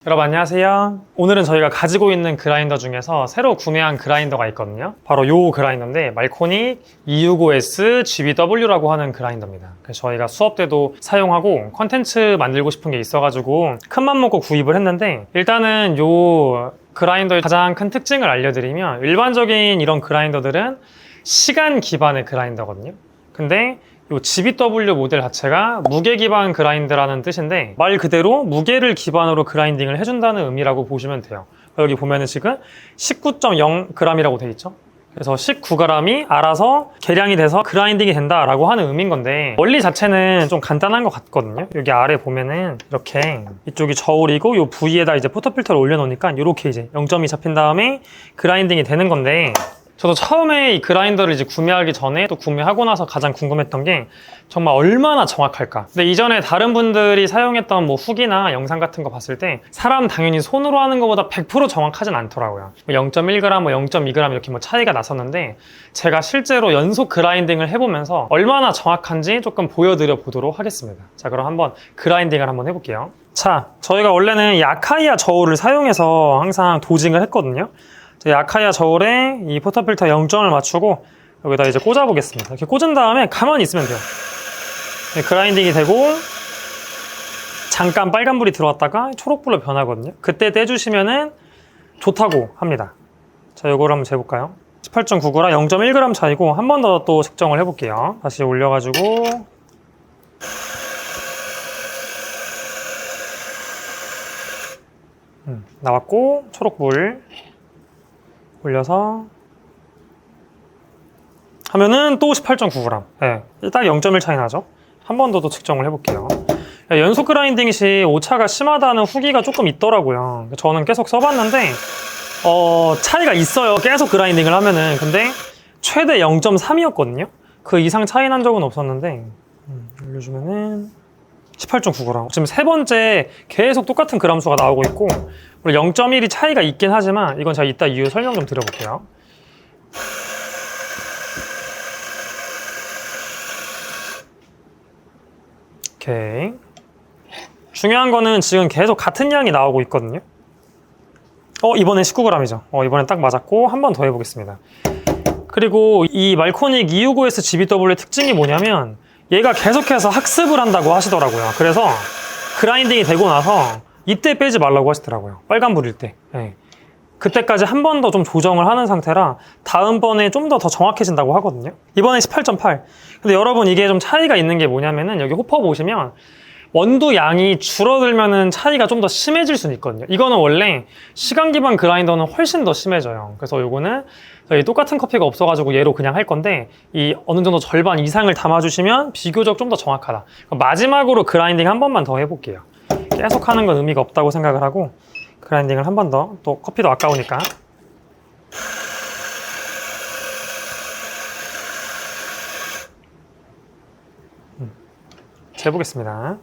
여러분 안녕하세요. 오늘은 저희가 가지고 있는 그라인더 중에서 새로 구매한 그라인더가 있거든요. 바로 요 그라인더인데 말코닉 265S GBW라고 하는 그라인더입니다. 그래서 저희가 수업 때도 사용하고 컨텐츠 만들고 싶은 게 있어가지고 큰맘 먹고 구입을 했는데, 일단은 요 그라인더의 가장 큰 특징을 알려드리면, 일반적인 이런 그라인더들은 시간 기반의 그라인더거든요. 근데 이 GBW 모델 자체가 무게 기반 그라인더라는 뜻인데, 말 그대로 무게를 기반으로 그라인딩을 해준다는 의미라고 보시면 돼요. 여기 보면은 지금 19.0g이라고 돼 있죠. 그래서 19g이 알아서 계량이 돼서 그라인딩이 된다라고 하는 의미인 건데, 원리 자체는 좀 간단한 것 같거든요. 여기 아래 보면은 이렇게 이쪽이 저울이고, 이 부위에다 이제 포터필터를 올려놓으니까 이렇게 이제 0점이 잡힌 다음에 그라인딩이 되는 건데, 저도 처음에 이 그라인더를 이제 구매하기 전에 또 구매하고 나서 가장 궁금했던 게 정말 얼마나 정확할까. 근데 이전에 다른 분들이 사용했던 뭐 후기나 영상 같은 거 봤을 때 사람 당연히 손으로 하는 것보다 100% 정확하진 않더라고요. 0.1g, 뭐 0.2g 이렇게 뭐 차이가 났었는데, 제가 실제로 연속 그라인딩을 해보면서 얼마나 정확한지 조금 보여드려 보도록 하겠습니다. 자, 그럼 한번 그라인딩을 한번 해볼게요. 자, 저희가 원래는 이 아카이아 저울을 사용해서 항상 도징을 했거든요. 이 아카이아 저울에 이 포터필터 0점을 맞추고 여기다 이제 꽂아 보겠습니다. 이렇게 꽂은 다음에 가만히 있으면 돼요. 그라인딩이 되고 잠깐 빨간불이 들어왔다가 초록불로 변하거든요. 그때 떼주시면은 좋다고 합니다. 자, 요거를 한번 재볼까요? 18.99라 0.1g 차이고, 한 번 더 또 측정을 해볼게요. 다시 올려가지고 나왔고, 초록불 올려서 하면은 또 18.9g. 네, 딱 0.1 차이 나죠? 한 번 더 측정을 해볼게요. 연속 그라인딩 시 오차가 심하다는 후기가 조금 있더라고요. 저는 계속 써봤는데 차이가 있어요. 계속 그라인딩을 하면은. 근데 최대 0.3이었거든요. 그 이상 차이 난 적은 없었는데 올려주면은 18.9g. 지금 세 번째 계속 똑같은 그람 수가 나오고 있고, 물론 0.1이 차이가 있긴 하지만 이건 제가 이따 이유 설명 좀 드려볼게요. 오케이. 중요한 거는 지금 계속 같은 양이 나오고 있거든요. 이번엔 19g이죠. 이번엔 딱 맞았고, 한 번 더 해보겠습니다. 그리고 이 말코닉 265S GBW의 특징이 뭐냐면, 얘가 계속해서 학습을 한다고 하시더라고요. 그래서 그라인딩이 되고 나서 이때 빼지 말라고 하시더라고요. 빨간불일 때. 네. 그때까지 한 번 더 좀 조정을 하는 상태라 다음번에 좀 더 정확해진다고 하거든요. 이번에 18.8. 근데 여러분, 이게 좀 차이가 있는 게 뭐냐면은, 여기 호퍼 보시면 원두 양이 줄어들면은 차이가 좀 더 심해질 수는 있거든요. 이거는 원래 시간 기반 그라인더는 훨씬 더 심해져요. 그래서 요거는 똑같은 커피가 없어가지고 얘로 그냥 할 건데, 이 어느 정도 절반 이상을 담아주시면 비교적 좀 더 정확하다. 마지막으로 그라인딩 한 번만 더 해볼게요. 계속 하는 건 의미가 없다고 생각을 하고, 그라인딩을 한 번 더, 또 커피도 아까우니까. 재보겠습니다.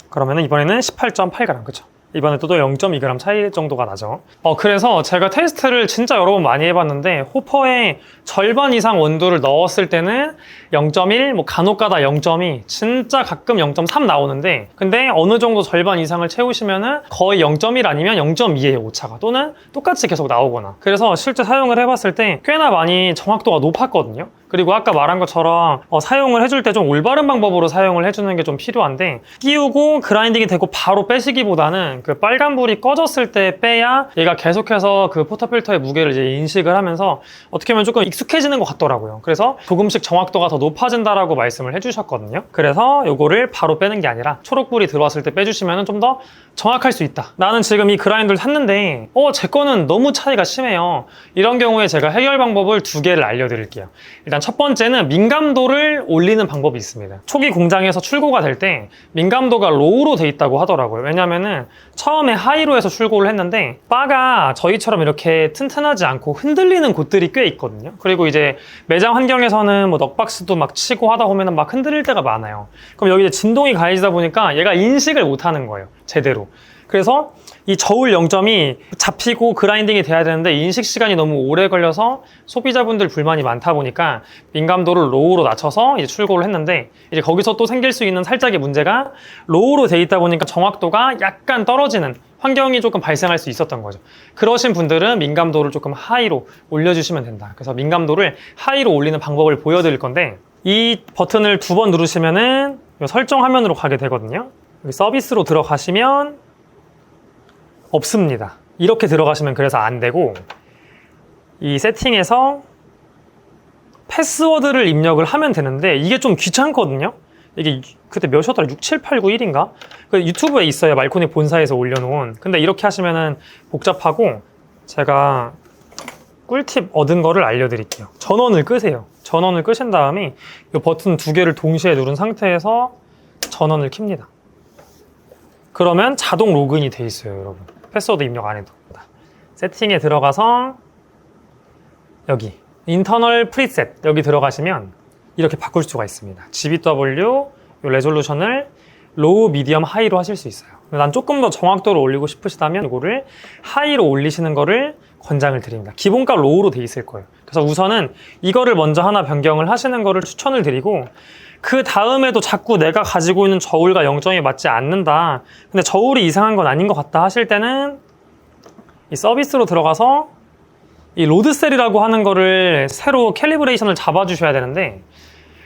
그러면은 이번에는 18.8g, 그쵸? 이번에 또 0.2g 차이 정도가 나죠. 그래서 제가 테스트를 진짜 여러 번 많이 해봤는데, 호퍼에 절반 이상 원두를 넣었을 때는 0.1, 뭐 간혹가다 0.2, 진짜 가끔 0.3 나오는데, 근데 어느 정도 절반 이상을 채우시면은 거의 0.1 아니면 0.2예요, 오차가. 또는 똑같이 계속 나오거나. 그래서 실제 사용을 해봤을 때 꽤나 많이 정확도가 높았거든요. 그리고 아까 말한 것처럼 사용을 해줄 때 좀 올바른 방법으로 사용을 해주는 게 좀 필요한데, 끼우고 그라인딩이 되고 바로 빼시기보다는 그 빨간불이 꺼졌을 때 빼야 얘가 계속해서 그 포터필터의 무게를 이제 인식을 하면서 어떻게 보면 조금 익숙해지는 것 같더라고요. 그래서 조금씩 정확도가 더 높아진다라고 말씀을 해주셨거든요. 그래서 요거를 바로 빼는 게 아니라 초록불이 들어왔을 때 빼주시면 좀 더 정확할 수 있다. 나는 지금 이 그라인더를 샀는데 제 거는 너무 차이가 심해요. 이런 경우에 제가 해결 방법을 두 개를 알려드릴게요. 일단 첫 번째는 민감도를 올리는 방법이 있습니다. 초기 공장에서 출고가 될 때 민감도가 로우로 돼 있다고 하더라고요. 왜냐면은 처음에 하이로 해서 출고를 했는데, 바가 저희처럼 이렇게 튼튼하지 않고 흔들리는 곳들이 꽤 있거든요. 그리고 이제 매장 환경에서는 뭐 넉박스도 막 치고 하다 보면 막 흔들릴 때가 많아요. 그럼 여기 이제 진동이 가해지다 보니까 얘가 인식을 못 하는 거예요, 제대로. 그래서 이 저울 0점이 잡히고 그라인딩이 돼야 되는데 인식 시간이 너무 오래 걸려서 소비자분들 불만이 많다 보니까 민감도를 로우로 낮춰서 이제 출고를 했는데, 이제 거기서 또 생길 수 있는 살짝의 문제가 로우로 돼 있다 보니까 정확도가 약간 떨어지는 환경이 조금 발생할 수 있었던 거죠. 그러신 분들은 민감도를 조금 하이로 올려주시면 된다. 그래서 민감도를 하이로 올리는 방법을 보여드릴 건데, 이 버튼을 2번 누르시면은 설정 화면으로 가게 되거든요. 여기 서비스로 들어가시면 없습니다. 이렇게 들어가시면 그래서 안 되고, 이 세팅에서 패스워드를 입력을 하면 되는데 이게 좀 귀찮거든요. 이게 그때 몇이었더라? 6, 7, 8, 9, 1인가? 그 유튜브에 있어요. 말코닉 본사에서 올려놓은. 근데 이렇게 하시면은 복잡하고, 제가 꿀팁 얻은 거를 알려드릴게요. 전원을 끄세요. 전원을 끄신 다음에 이 버튼 2개를 동시에 누른 상태에서 전원을 켭니다. 그러면 자동 로그인이 돼 있어요, 여러분. 패스워드 입력 안 해도. 세팅에 들어가서 여기 인터널 프리셋 여기 들어가시면 이렇게 바꿀 수가 있습니다. GBW 요 레졸루션을 로우, 미디엄, 하이로 하실 수 있어요. 난 조금 더 정확도를 올리고 싶으시다면 이거를 하이로 올리시는 거를 권장을 드립니다. 기본값 로우로 돼 있을 거예요. 그래서 우선은 이거를 먼저 하나 변경을 하시는 거를 추천을 드리고, 그 다음에도 자꾸 내가 가지고 있는 저울과 0점이 맞지 않는다, 근데 저울이 이상한 건 아닌 것 같다 하실 때는 이 서비스로 들어가서 이 로드셀이라고 하는 거를 새로 캘리브레이션을 잡아주셔야 되는데,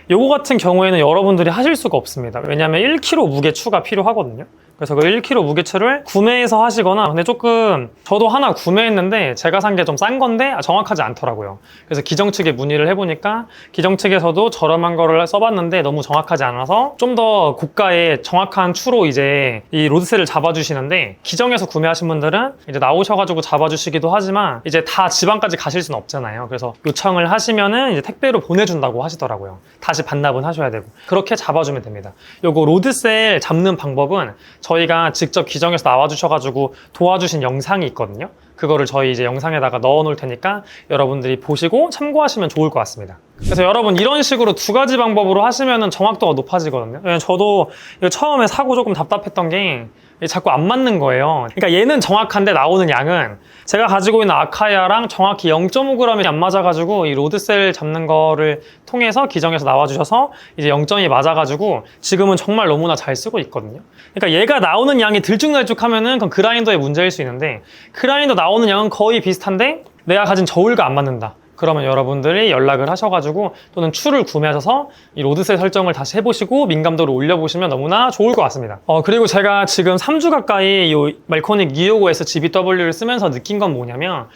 요거 같은 경우에는 여러분들이 하실 수가 없습니다. 왜냐하면 1kg 무게추가 필요하거든요. 그래서 그 1kg 무게추를 구매해서 하시거나, 근데 조금 저도 하나 구매했는데 제가 산 게 좀 싼 건데 정확하지 않더라고요. 그래서 기정 측에 문의를 해보니까 기정 측에서도 저렴한 거를 써봤는데 너무 정확하지 않아서 좀 더 고가의 정확한 추로 이제 이 로드셀을 잡아주시는데, 기정에서 구매하신 분들은 이제 나오셔가지고 잡아주시기도 하지만 이제 다 지방까지 가실 수는 없잖아요. 그래서 요청을 하시면은 이제 택배로 보내준다고 하시더라고요. 다시 반납은 하셔야 되고. 그렇게 잡아주면 됩니다. 요거 로드셀 잡는 방법은 저희가 직접 기정에서 나와주셔가지고 도와주신 영상이 있거든요. 그거를 저희 이제 영상에다가 넣어 놓을 테니까 여러분들이 보시고 참고하시면 좋을 것 같습니다. 그래서 여러분 이런 식으로 2가지 방법으로 하시면 정확도가 높아지거든요. 저도 이거 처음에 사고 조금 답답했던 게 자꾸 안 맞는 거예요. 그러니까 얘는 정확한데 나오는 양은 제가 가지고 있는 아카이아랑 정확히 0.5g이 안 맞아가지고 이 로드셀 잡는 거를 통해서 기정에서 나와주셔서 이제 0점이 맞아가지고 지금은 정말 너무나 잘 쓰고 있거든요. 그러니까 얘가 나오는 양이 들쭉날쭉하면은 그건 그라인더의 문제일 수 있는데, 그라인더 나오는 양은 거의 비슷한데 내가 가진 저울과 안 맞는다. 그러면 여러분들이 연락을 하셔가지고 또는 추를 구매하셔서 이 로드셀 설정을 다시 해보시고 민감도를 올려보시면 너무나 좋을 것 같습니다. 그리고 제가 지금 3주 가까이 이 말코닉 255S GBW를 쓰면서 느낀 건 뭐냐면,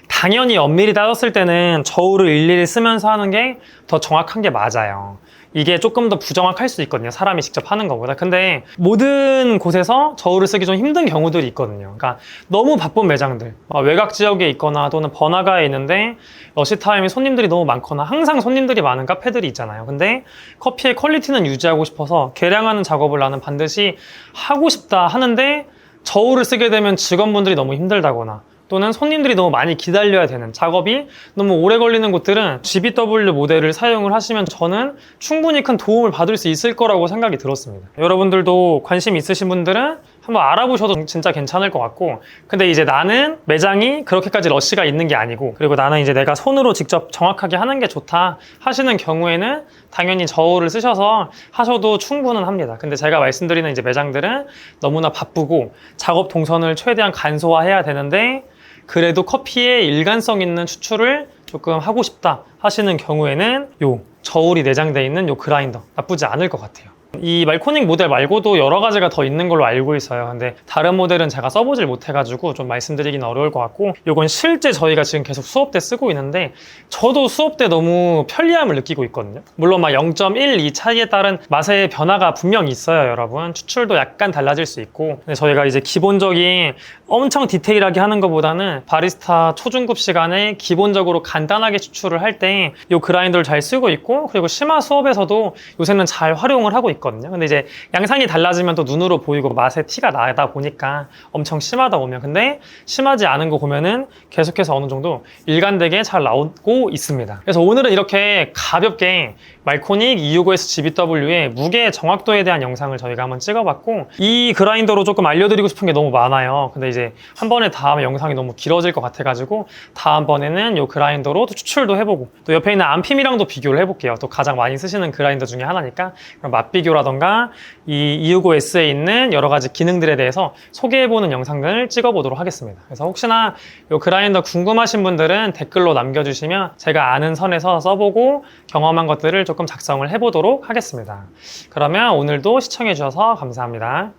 당연히 엄밀히 따졌을 때는 저울을 일일이 쓰면서 하는 게 더 정확한 게 맞아요. 이게 조금 더 부정확할 수 있거든요. 사람이 직접 하는 것보다. 근데 모든 곳에서 저울을 쓰기 좀 힘든 경우들이 있거든요. 그러니까 너무 바쁜 매장들, 외곽 지역에 있거나 또는 번화가에 있는데 러시타임에 손님들이 너무 많거나 항상 손님들이 많은 카페들이 있잖아요. 근데 커피의 퀄리티는 유지하고 싶어서 계량하는 작업을 나는 반드시 하고 싶다 하는데, 저울을 쓰게 되면 직원분들이 너무 힘들다거나 또는 손님들이 너무 많이 기다려야 되는, 작업이 너무 오래 걸리는 곳들은 GBW 모델을 사용을 하시면 저는 충분히 큰 도움을 받을 수 있을 거라고 생각이 들었습니다. 여러분들도 관심 있으신 분들은 한번 알아보셔도 진짜 괜찮을 것 같고, 근데 이제 나는 매장이 그렇게까지 러시가 있는 게 아니고, 그리고 나는 이제 내가 손으로 직접 정확하게 하는 게 좋다 하시는 경우에는 당연히 저울을 쓰셔서 하셔도 충분은 합니다. 근데 제가 말씀드리는 이제 매장들은 너무나 바쁘고 작업 동선을 최대한 간소화해야 되는데, 그래도 커피에 일관성 있는 추출을 조금 하고 싶다 하시는 경우에는 요 저울이 내장되어 있는 요 그라인더 나쁘지 않을 것 같아요. 이 말코닉 모델 말고도 여러 가지가 더 있는 걸로 알고 있어요. 근데 다른 모델은 제가 써보질 못해가지고 좀 말씀드리기는 어려울 것 같고, 요건 실제 저희가 지금 계속 수업 때 쓰고 있는데 저도 수업 때 너무 편리함을 느끼고 있거든요. 물론 막 0.12 차이에 따른 맛의 변화가 분명히 있어요, 여러분. 추출도 약간 달라질 수 있고. 근데 저희가 이제 기본적인 엄청 디테일하게 하는 것보다는 바리스타 초중급 시간에 기본적으로 간단하게 추출을 할 때 이 그라인더를 잘 쓰고 있고, 그리고 심화 수업에서도 요새는 잘 활용을 하고 있거든요. 근데 이제 양상이 달라지면 또 눈으로 보이고 맛에 티가 나다 보니까 엄청 심하다 보면, 근데 심하지 않은 거 보면은 계속해서 어느 정도 일관되게 잘 나오고 있습니다. 그래서 오늘은 이렇게 가볍게 말코닉 265S GBW의 무게 정확도에 대한 영상을 저희가 한번 찍어봤고, 이 그라인더로 조금 알려드리고 싶은 게 너무 많아요. 근데 이제 한 번에 다 하면 영상이 너무 길어질 것 같아가지고 다음번에는 이 그라인더로 또 추출도 해보고, 또 옆에 있는 안핌이랑도 비교를 해볼게요. 또 가장 많이 쓰시는 그라인더 중에 하나니까 맛 비교라던가 이 265S에 있는 여러 가지 기능들에 대해서 소개해보는 영상을 찍어보도록 하겠습니다. 그래서 혹시나 이 그라인더 궁금하신 분들은 댓글로 남겨주시면 제가 아는 선에서 써보고 경험한 것들을 조금 작성을 해보도록 하겠습니다. 그러면 오늘도 시청해주셔서 감사합니다.